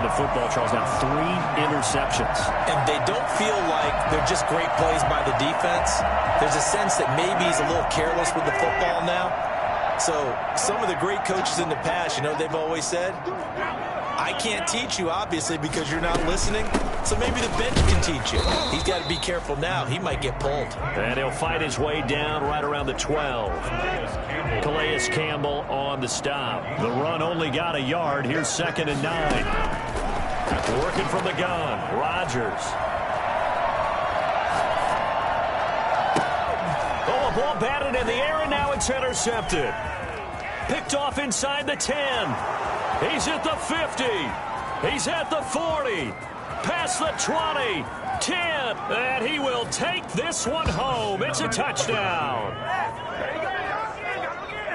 the football, Charles. Now 3 interceptions. And they don't feel like they're just great plays by the defense. There's a sense that maybe he's a little careless with the football now. So some of the great coaches in the past, you know, they've always said, I can't teach you, obviously, because you're not listening. So maybe the bench can teach you. He's got to be careful now. He might get pulled. And he'll fight his way down right around the 12. Calais Campbell on the stop. The run only got a yard. Here's 2nd and 9. Working from the gun. Rodgers. Oh, a ball batted in the air, and now it's intercepted. Picked off inside the 10. He's at the 50. He's at the 40. Past the 20. 10. And he will take this one home. It's a touchdown.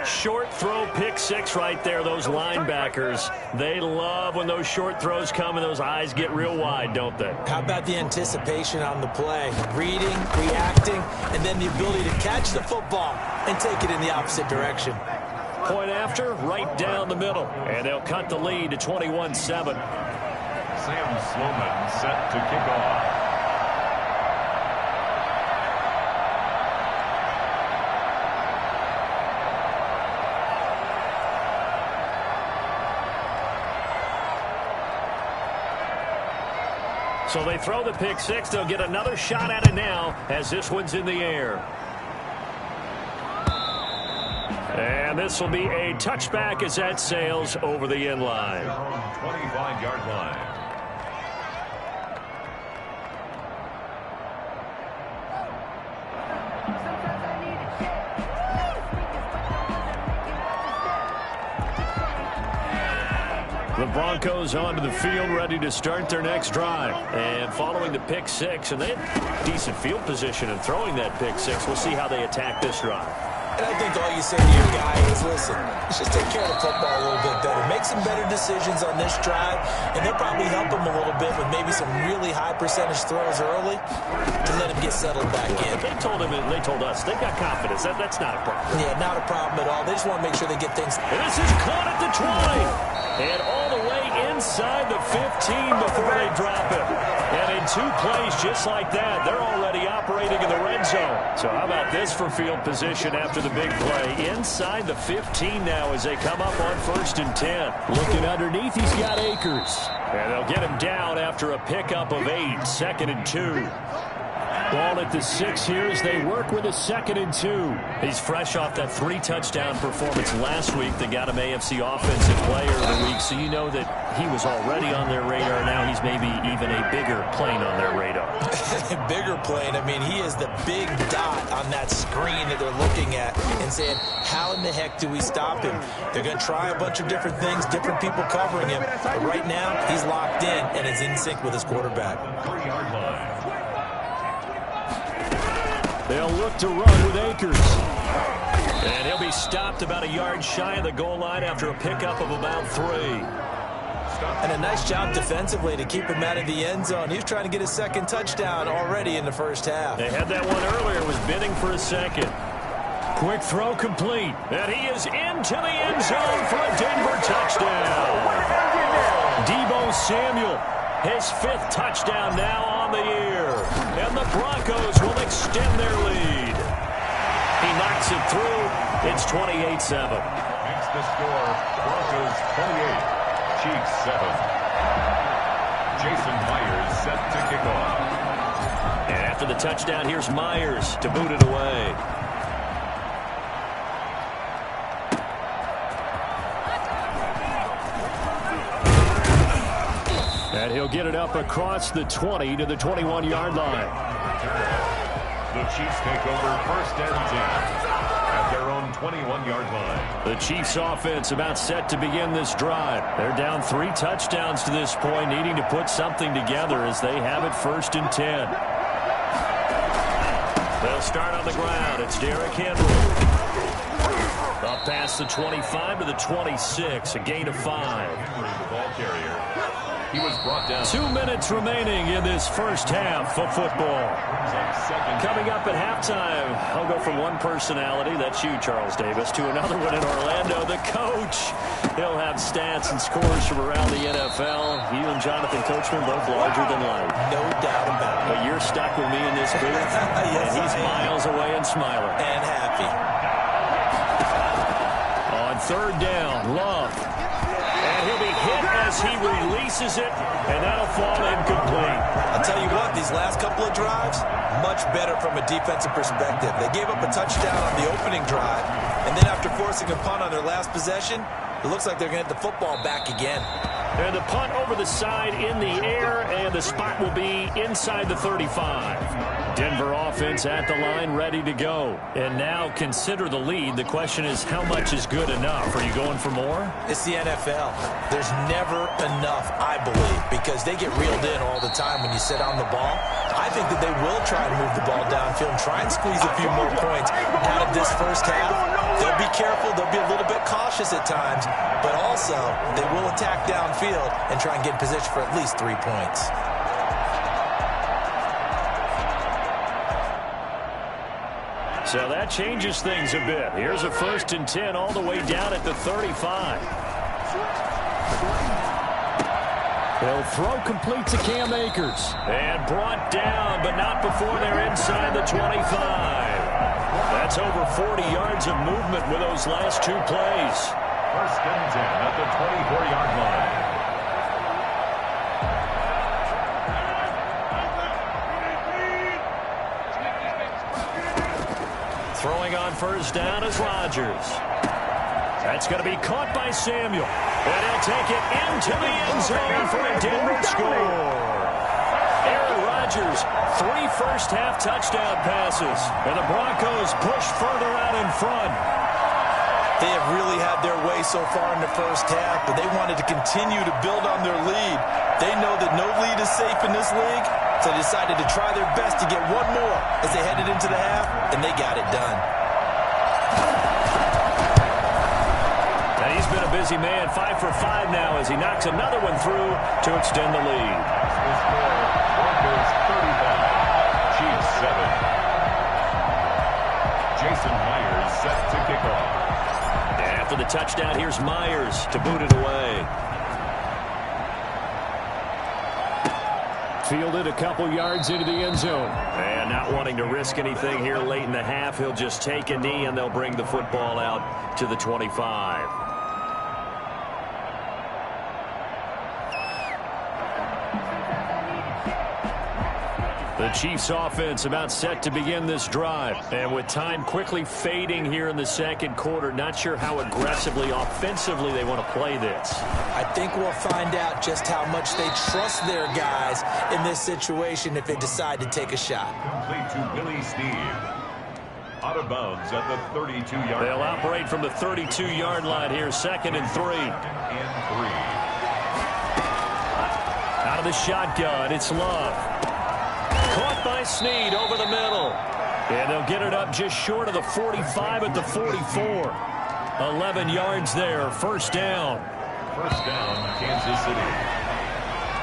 Short throw, pick 6 right there. Those linebackers, they love when those short throws come and those eyes get real wide, don't they? How about the anticipation on the play? Reading, reacting, and then the ability to catch the football and take it in the opposite direction. Point after, right down the middle. And they'll cut the lead to 21-7. Sam Sloman set to kick off. So they throw the pick 6. They'll get another shot at it now as this one's in the air. And this will be a touchback as that sails over the end line. 25-yard line. The Broncos onto the field, ready to start their next drive. And following the pick 6, and they had decent field position in throwing that pick 6. We'll see how they attack this drive. And I think all you say to your guy is, listen, let's just take care of the football a little bit better. Make some better decisions on this drive, and they'll probably help him a little bit with maybe some really high percentage throws early to let him get settled back in. They told him, and they told us, they've got confidence. That's not a problem. Yeah, not a problem at all. They just want to make sure they get things. And this is caught at the 20. And all the way inside the 15 before they drop it. And in 2 plays just like that, they're already operating in the red zone. So how about this for field position after the big play? Inside the 15 now as they come up on 1st and 10. Looking underneath, he's got Akers. And they'll get him down after a pickup of 8. 2nd and 2. Ball at the 6 here as they work with a 2nd and 2. He's fresh off that 3-touchdown performance last week that got him AFC Offensive Player of the Week, so you know that he was already on their radar. Now he's maybe even a bigger plane on their radar. Bigger plane. I mean, he is the big dot on that screen that they're looking at and saying, how in the heck do we stop him? They're going to try a bunch of different things, different people covering him, but right now he's locked in and is in sync with his quarterback. 3-yard line. They'll look to run with Akers. And he'll be stopped about a yard shy of the goal line after a pickup of about 3. And a nice job defensively to keep him out of the end zone. He was trying to get his 2nd touchdown already in the first half. They had that one earlier, was bidding for a 2nd. Quick throw complete. And he is into the end zone for a Denver touchdown. Deebo Samuel, his 5th touchdown now on the year. And the Broncos will extend their lead. He knocks it through. It's 28-7. Makes the score Broncos 28, Chiefs 7. Jason Myers set to kick off. And after the touchdown, here's Myers to boot it away. And he'll get it up across the 20 to the 21-yard line. The Chiefs take over 1st and 10 at their own 21-yard line. The Chiefs offense about set to begin this drive. They're down 3 touchdowns to this point, needing to put something together as they have it 1st and 10. They'll start on the ground. It's Derrick Henry. Up past the 25 to the 26, a gain of 5. Henry, the ball carrier. He was brought down. 2 minutes remaining in this first half of football. Coming up at halftime, I'll go from one personality, that's you, Charles Davis, to another one in Orlando, the coach. He'll have stats and scores from around the NFL. You and Jonathan Coachman both larger than life. No doubt about it. But you're stuck with me in this booth, Yes, and he's I am. miles away and smiling. And happy. On third down, Love. And he'll be hit as he releases it, and that'll fall incomplete. I'll tell you what, these last couple of drives, much better from a defensive perspective. They gave up a touchdown on the opening drive, and then after forcing a punt on their last possession, it looks like they're going to get the football back again. And the punt over the side in the air, and the spot will be inside the 35. Denver offense at the line, ready to go. And now consider the lead. The question is, how much is good enough? Are you going for more? It's the NFL. There's never enough, I believe, because they get reeled in all the time when you sit on the ball. I think that they will try to move the ball downfield and try and squeeze a few more points out of this first half. They'll be careful. They'll be a little bit cautious at times, but also they will attack downfield and try and get in position for at least 3 points. So that changes things a bit. Here's a 1st and 10 all the way down at the 35. He'll throw complete to Cam Akers. And brought down, but not before they're inside the 25. That's over 40 yards of movement with those last 2 plays. 1st and 10 at the 24-yard line. Throwing on 1st down is Rodgers. That's going to be caught by Samuel. And he'll take it into the end zone for a Denver score. Aaron Rodgers, 3 first-half touchdown passes. And the Broncos push further out in front. They have really had their way so far in the first half, but they wanted to continue to build on their lead. They know that no lead is safe in this league, so they decided to try their best to get one more as they headed into the half, and they got it done. And he's been a busy man, 5 for 5 now as he knocks another one through to extend the lead. The score, Broncos 35, Chiefs 7. Jason Myers set to kick off. After the touchdown, here's Myers to boot it away. Fielded a couple yards into the end zone. And not wanting to risk anything here late in the half, he'll just take a knee and they'll bring the football out to the 25. The Chiefs offense about set to begin this drive. And with time quickly fading here in the second quarter, not sure how aggressively, offensively they want to play this. I think we'll find out just how much they trust their guys in this situation if they decide to take a shot. Complete to Willie Steve. Out of bounds at the 32-yard They'll line. operate from the 32-yard line here, 2nd and 3. Out of the shotgun, it's Love. Caught by Snead over the middle. And they'll get it up just short of the 45 at the 44. 11 yards there, 1st down. 1st down, Kansas City.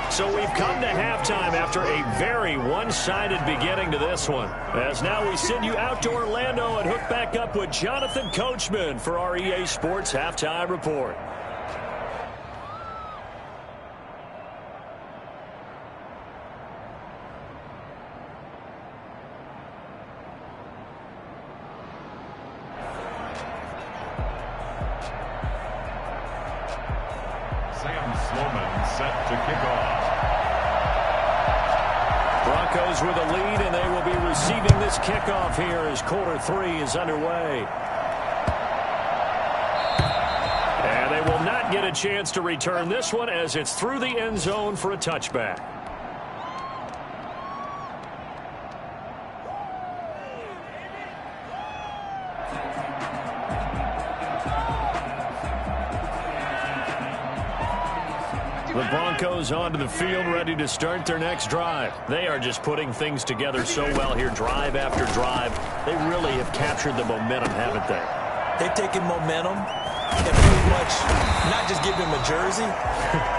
So we've come to halftime after a very one-sided beginning to this one. As now we send you out to Orlando and hook back up with Jonathan Coachman for our EA Sports Halftime Report. Sam Sloman set to kick off. Broncos with a lead, and they will be receiving this kickoff here as quarter 3 is underway. And they will not get a chance to return this one as it's through the end zone for a touchback. The Broncos onto the field, ready to start their next drive. They are just putting things together so well here, drive after drive. They really have captured the momentum, haven't they? They've taken momentum, and pretty much not just give him a jersey,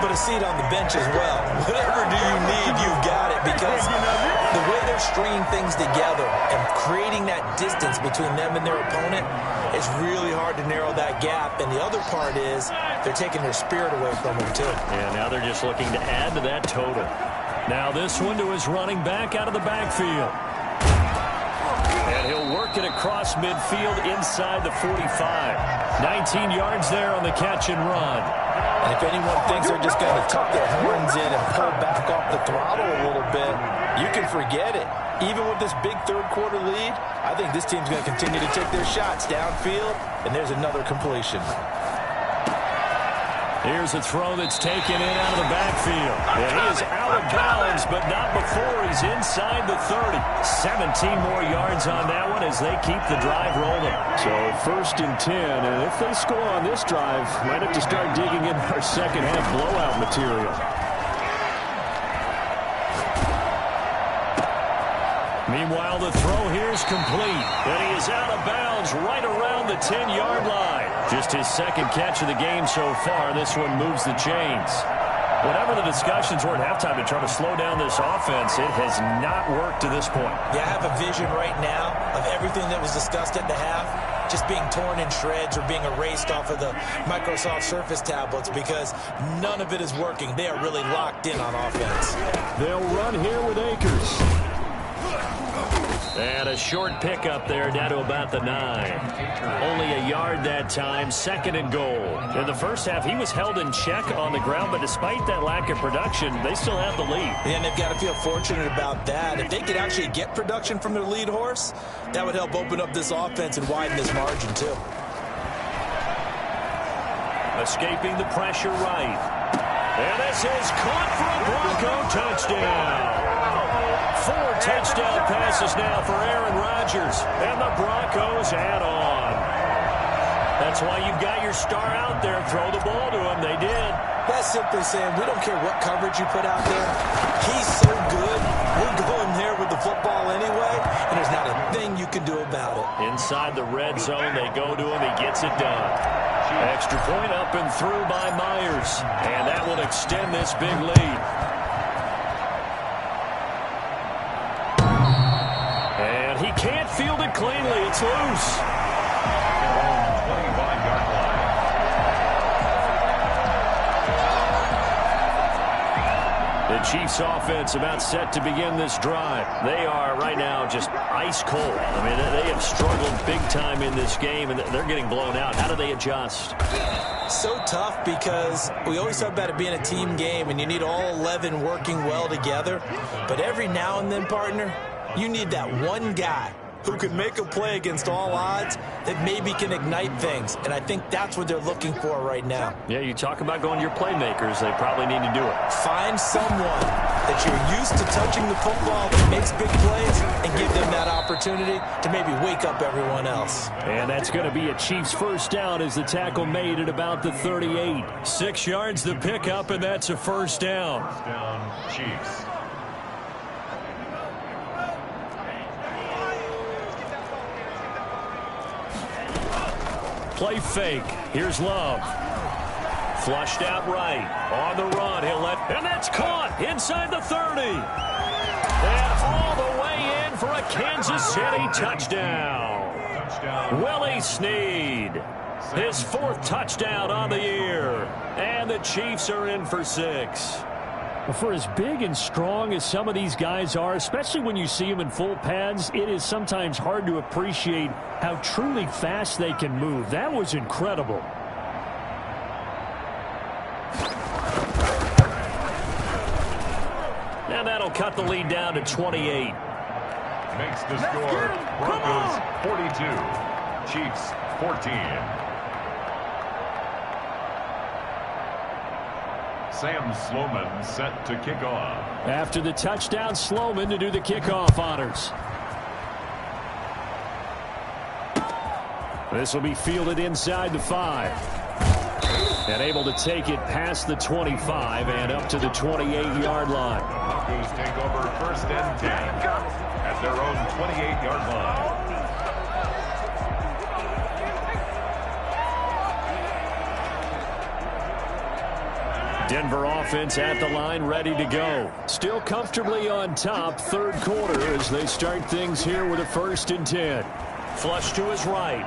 but a seat on the bench as well. Whatever do you need, you've got it, because the way they're stringing things together and creating that distance between them and their opponent, it's really hard to narrow that gap. And the other part is they're taking their spirit away from them, too. Yeah, now they're just looking to add to that total. Now this one to his running back out of the backfield. And he'll work it across midfield inside the 45. 19 yards there on the catch and run. And if anyone thinks they're just going to tuck their horns in and pull back off the throttle a little bit, you can forget it. Even with this big third-quarter lead, I think this team's going to continue to take their shots downfield, and there's another completion. Here's a throw that's taken in out of the backfield. And he is out of bounds, but not before he's inside the 30. 17 more yards on that one as they keep the drive rolling. So 1st and 10, and if they score on this drive, might have to start digging in our second-half blowout material. Meanwhile, the throw here is complete, and he is out of bounds right around the 10-yard line. Just his second catch of the game so far. This one moves the chains. Whatever the discussions were at halftime to try to slow down this offense, it has not worked to this point. Yeah, I have a vision right now of everything that was discussed at the half just being torn in shreds or being erased off of the Microsoft Surface tablets, because none of it is working. They are really locked in on offense. They'll run here with Akers. And a short pickup there down to about the 9. Only a yard that time, 2nd and goal. In the first half, he was held in check on the ground, but despite that lack of production, they still have the lead. And they've got to feel fortunate about that. If they could actually get production from their lead horse, that would help open up this offense and widen this margin too. Escaping the pressure right. And this is caught for a Bronco touchdown. 4 touchdown passes now for Aaron Rodgers, and the Broncos add on. That's why you've got your star out there. Throw the ball to him. They did. That's simply saying we don't care what coverage you put out there. He's so good. We're going there with the football anyway, and there's not a thing you can do about it. Inside the red zone, they go to him. He gets it done. Extra point up and through by Myers, and that will extend this big lead. And he can't field it cleanly. It's loose. 25-yard line. The Chiefs offense about set to begin this drive. They are right now just ice cold. I mean, they have struggled big time in this game, and they're getting blown out. How do they adjust? So tough, because we always talk about it being a team game, and you need all 11 working well together. But every now and then, partner, you need that one guy who can make a play against all odds that maybe can ignite things. And I think that's what they're looking for right now. Yeah, you talk about going to your playmakers. They probably need to do it. Find someone that you're used to touching the football that makes big plays and give them that opportunity to maybe wake up everyone else. And that's going to be a Chiefs first down as the tackle made at about the 38. 6 yards the pickup, and that's a first down. First down, Chiefs. Play fake. Here's Love. Flushed out right. On the run. And that's caught inside the 30. And all the way in for a Kansas City touchdown. Willie Snead. His 4th touchdown on the year. And the Chiefs are in for 6. For as big and strong as some of these guys are, especially when you see them in full pads, it is sometimes hard to appreciate how truly fast they can move. That was incredible. Now that'll cut the lead down to 28. Makes the score Broncos 42, Chiefs 14. Sam Sloman set to kick off. After the touchdown, Sloman to do the kickoff honors. This will be fielded inside the 5. And able to take it past the 25 and up to the 28-yard line. Broncos take over 1st and 10 at their own 28-yard line. Denver offense at the line, ready to go. Still comfortably on top, third quarter as they start things here with a 1st and 10. Flush to his right.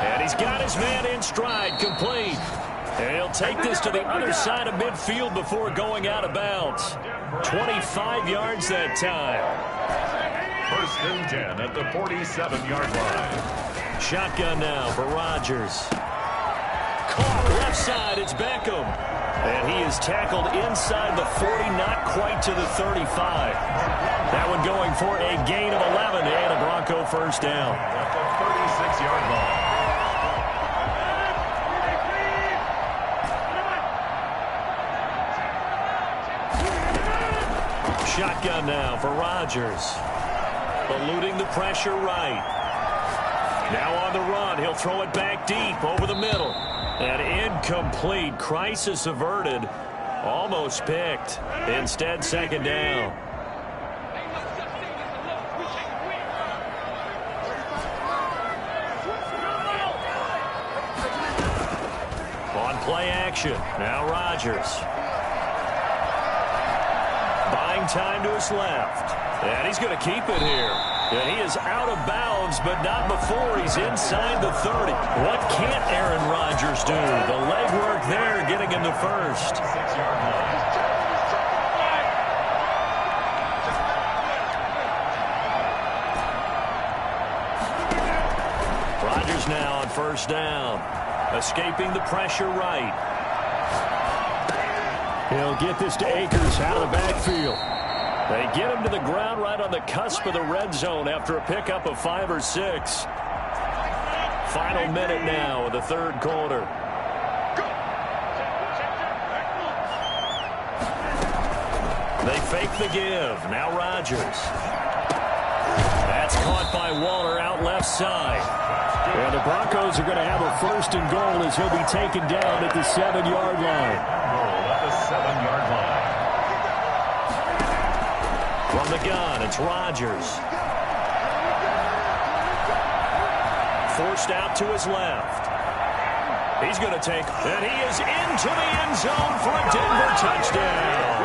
And he's got his man in stride, complete. And he'll take this to the other side of midfield before going out of bounds. 25 yards that time. 1st and 10 at the 47-yard line. Shotgun now for Rodgers. Caught left side, it's Beckham. And he is tackled inside the 40, not quite to the 35. That one going for a gain of 11 and a Bronco 1st down. At the 36-yard line. Shotgun now for Rodgers. Eluding the pressure right. Now on the run. He'll throw it back deep over the middle. And incomplete. Crisis averted. Almost picked. Instead, 2nd down. On play action. Now Rodgers. Buying time to his left. And he's going to keep it here. And he is out of bounds, but not before he's inside the 30. What can't Aaron Rodgers do? The legwork there getting him the 1st. 6-yard line. Rodgers now on 1st down. Escaping the pressure right. He'll get this to Akers out of the backfield. They get him to the ground right on the cusp of the red zone after a pickup of 5 or 6. Final minute now of the 3rd quarter. They fake the give. Now Rodgers. That's caught by Waller out left side. And the Broncos are going to have a 1st and goal as he'll be taken down at the 7-yard line. At the 7-yard line. From the gun, it's Rodgers. Forced out to his left. He's going to take, and he is into the end zone for a Denver touchdown.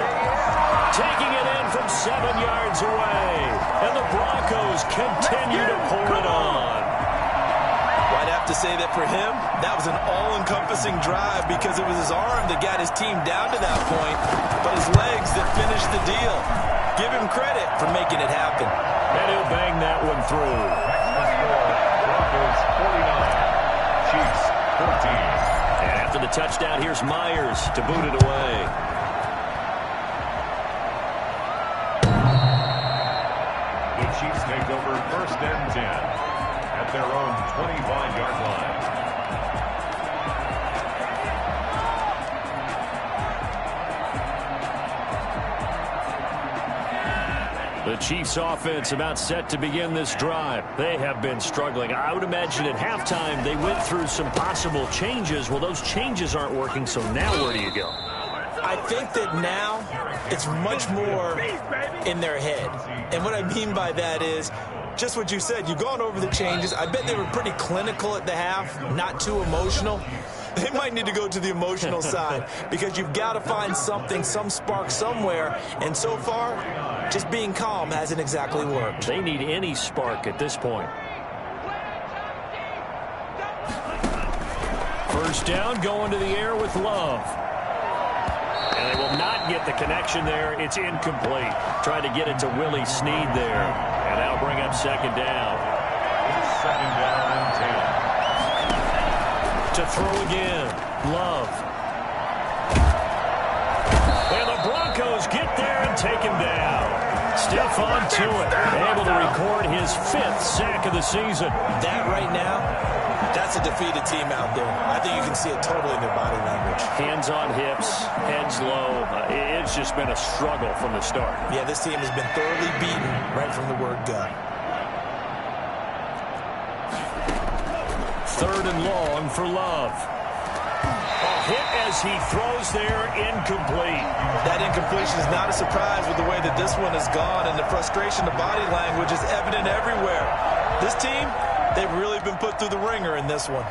Taking it in from 7 yards away. And the Broncos continue to pour it on. I'd have to say that for him, that was an all-encompassing drive because it was his arm that got his team down to that point, but his legs that finished the deal. Give him credit for making it happen. And he'll bang that one through. Broncos 49, Chiefs 14. And after the touchdown, here's Myers to boot it away. The Chiefs take over 1st and 10 at their own 25-yard line. The Chiefs offense about set to begin this drive. They have been struggling. I would imagine at halftime they went through some possible changes. Well, those changes aren't working, so now where do you go? I think that now it's much more in their head. And what I mean by that is just what you said. You've gone over the changes. I bet they were pretty clinical at the half, not too emotional. They might need to go to the emotional side because you've got to find something, some spark somewhere. And so far, just being calm hasn't exactly worked. They need any spark at this point. 1st down, going to the air with Love. And they will not get the connection there. It's incomplete. Trying to get it to Willie Snead there. And that'll bring up 2nd down. 2nd down and 10. To throw again. Love. And the Broncos get there and take him down. Stephon Tuitt able to record his 5th sack of the season. That right now, that's a defeated team out there. I think you can see it totally in their body language. Hands on hips, heads low. It's just been a struggle from the start. Yeah, this team has been thoroughly beaten right from the word go. 3rd and long for Love. A hit as he throws there, incomplete. That incompletion is not a surprise with the way that this one has gone, and the frustration, the body language is evident everywhere. This team, they've really been put through the ringer in this one.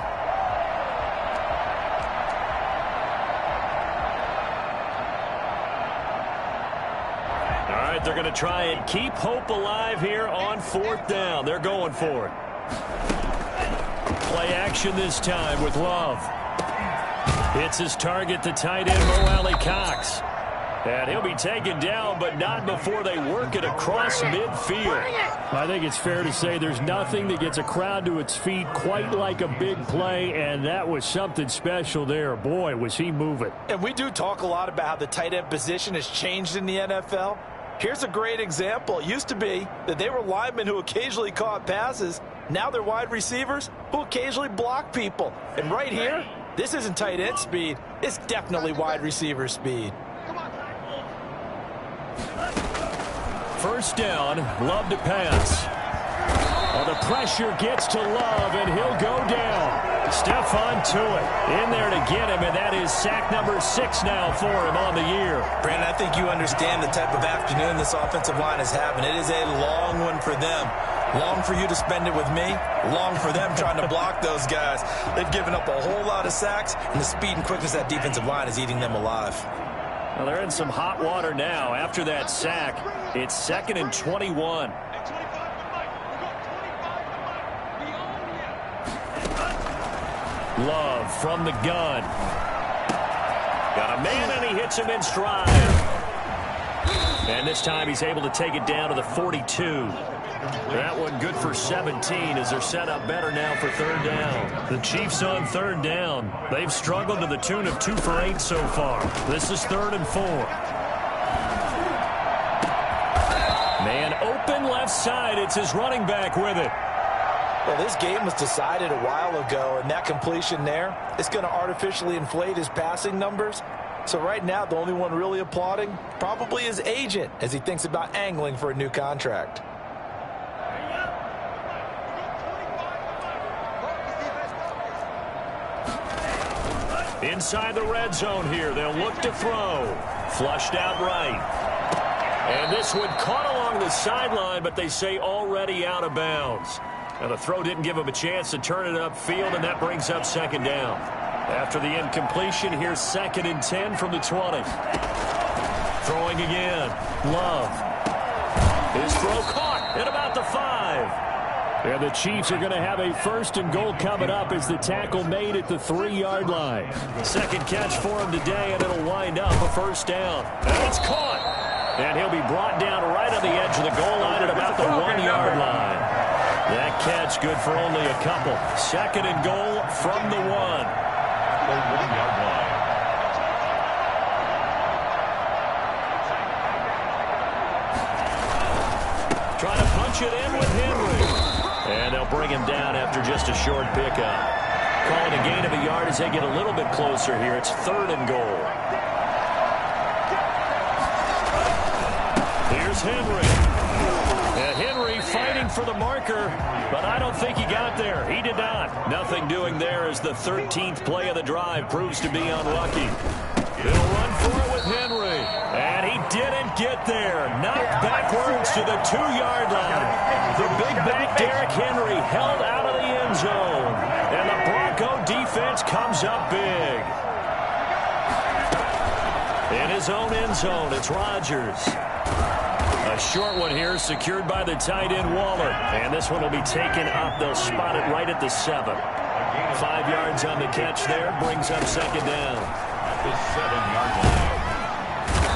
right, they're going to try and keep hope alive here on 4th down. They're going for it. Play action this time with Love. Hits his target, the tight end, Mo Alley-Cox. And he'll be taken down, but not before they work it across midfield. I think it's fair to say there's nothing that gets a crowd to its feet quite like a big play, and that was something special there. Boy, was he moving. And we do talk a lot about how the tight end position has changed in the NFL. Here's a great example. It used to be that they were linemen who occasionally caught passes. Now they're wide receivers who occasionally block people. And right here, this isn't tight end speed. It's definitely wide receiver speed. First down, Love to pass. Well, the pressure gets to Love, and he'll go down. Stephon Tuitt in there to get him, and that is sack number 6 now for him on the year. Brandon, I think you understand the type of afternoon this offensive line is having. It is a long one for them. Long for you to spend it with me. Long for them trying to block those guys. They've given up a whole lot of sacks, and the speed and quickness of that defensive line is eating them alive. Well, they're in some hot water now after that sack. It's 2nd and 21. Love from the gun. Got a man, and he hits him in stride. And this time he's able to take it down to the 42. That one good for 17 as they're set up better now for 3rd down. The Chiefs on 3rd down. They've struggled to the tune of 2 for 8 so far. This is 3rd and 4. Man open left side. It's his running back with it. Well, this game was decided a while ago, and that completion there is going to artificially inflate his passing numbers. So right now, the only one really applauding probably his agent as he thinks about angling for a new contract. Inside the red zone here. They'll look to throw. Flushed out right. And this one caught along the sideline, but they say already out of bounds. Now the throw didn't give him a chance to turn it upfield, and that brings up 2nd down. After the incompletion, here's 2nd and 10 from the 20. Throwing again. Love. His throw caught at about the 5. And the Chiefs are going to have a 1st and goal coming up as the tackle made at the 3-yard line. Second catch for him today, and it'll wind up a 1st down. And it's caught. And he'll be brought down right on the edge of the goal line at about the 1-yard line. That catch good for only a couple. 2nd and goal from the 1. The 1-yard line. Trying to punch it in with Henry. And they'll bring him down after just a short pickup. Calling a gain of a yard as they get a little bit closer here. It's 3rd and goal. Here's Henry. And Henry fighting for the marker, but I don't think he got there. He did not. Nothing doing there as the 13th play of the drive proves to be unlucky. He'll run for it with Henry. And he didn't get there. Knocked backwards to the 2-yard line. The big back Derrick Henry held out of the end zone. And the Bronco defense comes up big. In his own end zone, it's Rodgers. A short one here secured by the tight end Waller. And this one will be taken up. They'll spot it right at the 7. 5 yards on the catch there. Brings up 2nd down. The 7-yard line.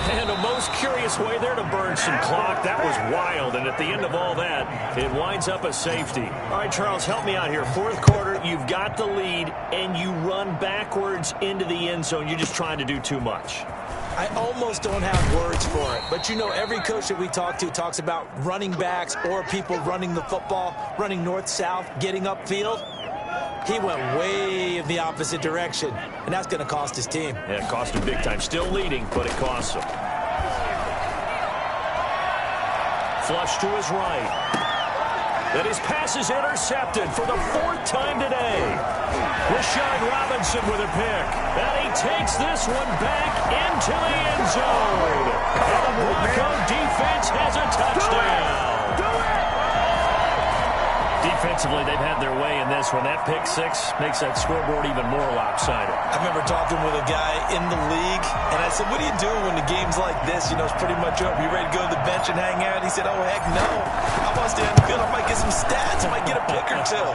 And a most curious way there to burn some clock. That was wild. And at the end of all that, it winds up a safety. All right, Charles, help me out here. 4th quarter, you've got the lead, and you run backwards into the end zone. You're just trying to do too much. I almost don't have words for it. But, you know, every coach that we talk to talks about running backs or people running the football, running north-south, getting upfield. He went way in the opposite direction, and that's going to cost his team. Yeah, it cost him big time. Still leading, but it costs him. Flush to his right. And his pass is intercepted for the 4th time today. Rashard Robinson with a pick. And he takes this one back into the end zone. And the Bronco defense has a touchdown. Defensively, Offensively, they've had their way in this one. That pick six makes that scoreboard even more lopsided. I remember talking with a guy in the league, and I said, what do you do when the game's like this? You know, it's pretty much over. You ready to go to the bench and hang out? He said, oh, heck no. I want to stay on the field. I might get some stats. I might get a pick or two.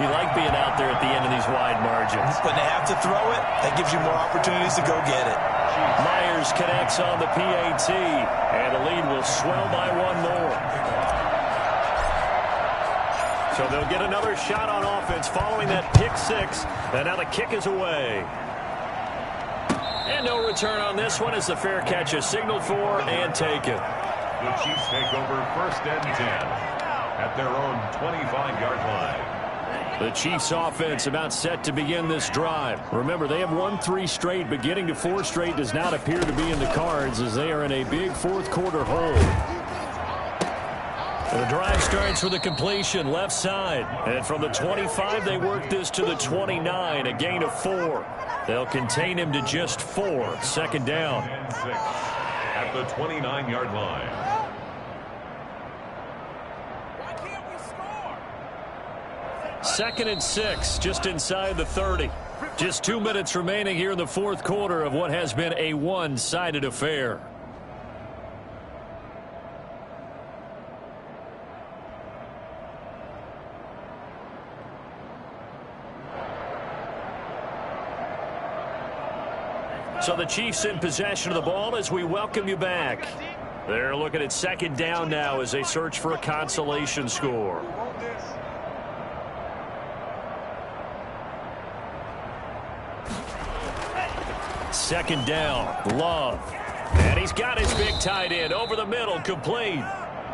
You like being out there at the end of these wide margins. When they have to throw it, that gives you more opportunities to go get it. Myers connects on the PAT, and the lead will swell by one more. So they'll get another shot on offense following that pick six, and now the kick is away. And no return on this one as the fair catch is signaled for and taken. The Chiefs take over 1st and 10 at their own 25-yard line. The Chiefs offense about set to begin this drive. Remember, they have won 3 straight, but getting to 4 straight does not appear to be in the cards as they are in a big fourth quarter hole. The drive starts with a completion left side. And from the 25, they work this to the 29, a gain of 4. They'll contain him to just 4, 2nd down. And 6 at the 29-yard line. Why can't we score? 2nd and 6, just inside the 30. Just 2 minutes remaining here in the fourth quarter of what has been a one-sided affair. So the Chiefs in possession of the ball as we welcome you back. They're looking at 2nd down now as they search for a consolation score. Second down, Love. And he's got his big tight end over the middle, complete.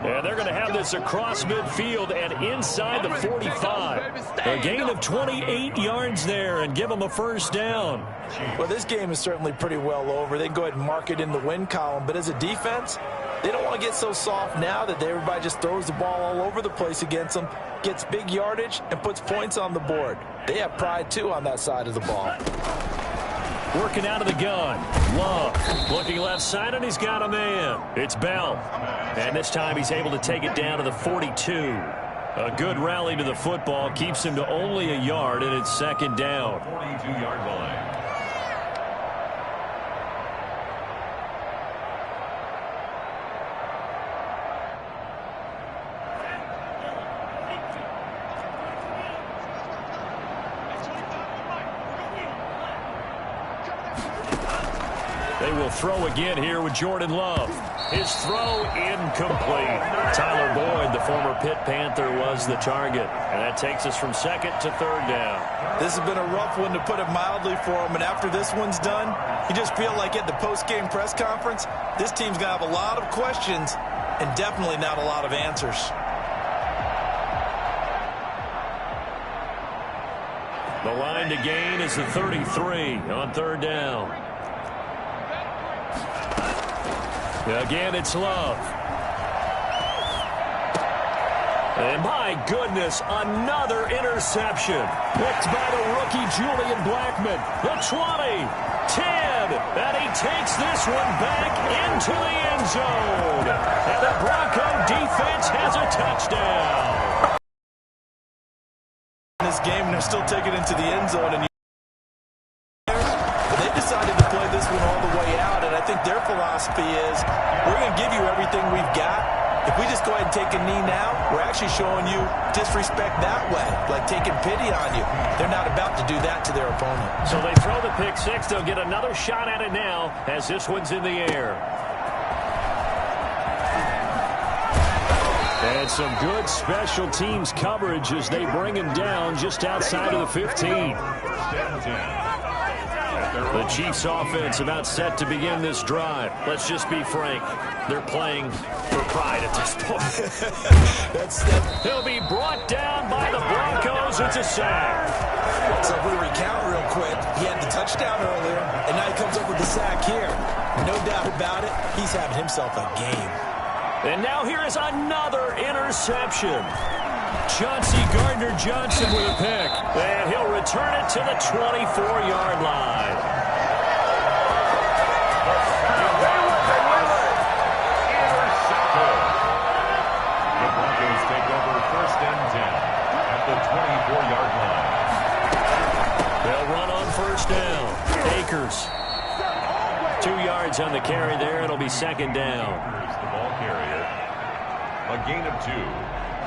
And they're going to have this across midfield and inside the 45. A gain of 28 yards there and give them a 1st down. Well, this game is certainly pretty well over. They can go ahead and mark it in the win column. But as a defense, they don't want to get so soft now that everybody just throws the ball all over the place against them, gets big yardage, and puts points on the board. They have pride, too, on that side of the ball. Working out of the gun. Love looking left side, and he's got a man. It's Bell. And this time he's able to take it down to the 42. A good rally to the football keeps him to only a yard, and it's 2nd down. 42-yard line. They will throw again here with Jordan Love. His throw incomplete. Tyler Boyd, the former Pitt Panther, was the target. And that takes us from 2nd to 3rd down. This has been a rough one, to put it mildly, for him. And after this one's done, you just feel like at the post-game press conference, this team's going to have a lot of questions and definitely not a lot of answers. The line to gain is the 33 on 3rd down. Again, it's Love. And my goodness, another interception. Picked by the rookie Julian Blackmon. The 20, 10, and he takes this one back into the end zone. And the Bronco defense has a touchdown. In this game, and they're still taking it into the end zone. And they decided to play this one all the way out, and I think their philosophy is, we're going to give you everything we've got. If we just go ahead and take a knee now, we're actually showing you disrespect that way, like taking pity on you. They're not about to do that to their opponent. So they throw the pick six. They'll get another shot at it now as this one's in the air. And some good special teams coverage as they bring him down just outside of the 15. The Chiefs offense about set to begin this drive. Let's just be frank. They're playing for pride at this point. He'll be brought down by the Broncos. It's a sack. So if we recount real quick, he had the touchdown earlier, and now he comes up with the sack here. No doubt about it, he's having himself a game. And now here is another interception. Chauncey Gardner-Johnson with a pick. And he'll return it to the 24-yard line. The Broncos take over 1st and 10 at the carry there. It'll be second down. The ball carrier. A gain of 2.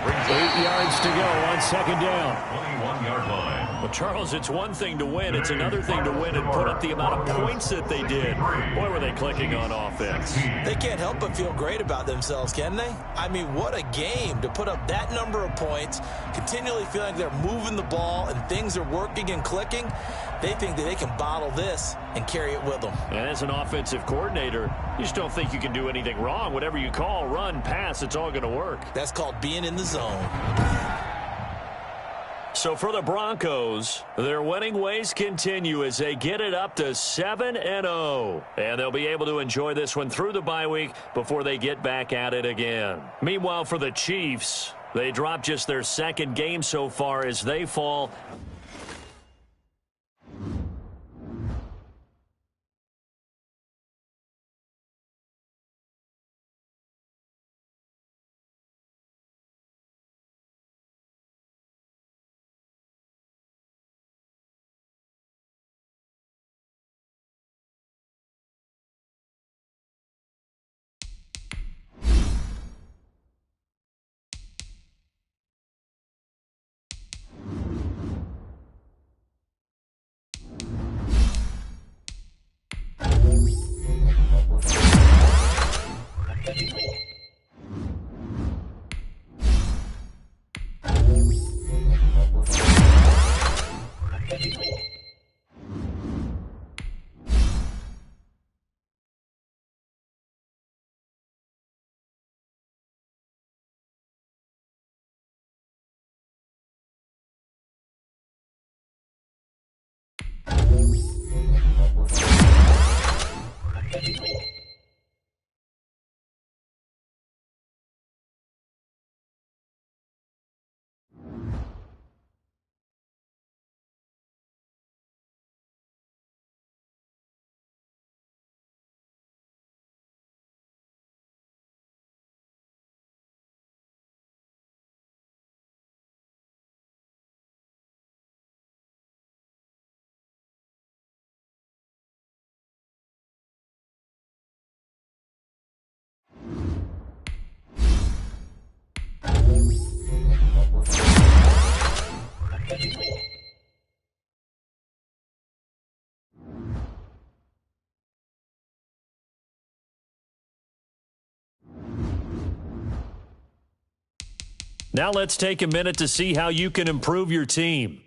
8 yards to go on second down. 21-yard line. Well, Charles, it's one thing to win. It's another thing to win and put up the amount of points that they did. Boy, were they clicking on offense. They can't help but feel great about themselves, can they? I mean, what a game to put up that number of points, continually feeling like they're moving the ball and things are working and clicking. They think that they can bottle this and carry it with them. And as an offensive coordinator, you just don't think you can do anything wrong. Whatever you call, run, pass, it's all going to work. That's called being in the zone. So for the Broncos, their winning ways continue as they get it up to 7-0. And they'll be able to enjoy this one through the bye week before they get back at it again. Meanwhile, for the Chiefs, they dropped just their second game so far as they fall. Now let's take a minute to see how you can improve your team.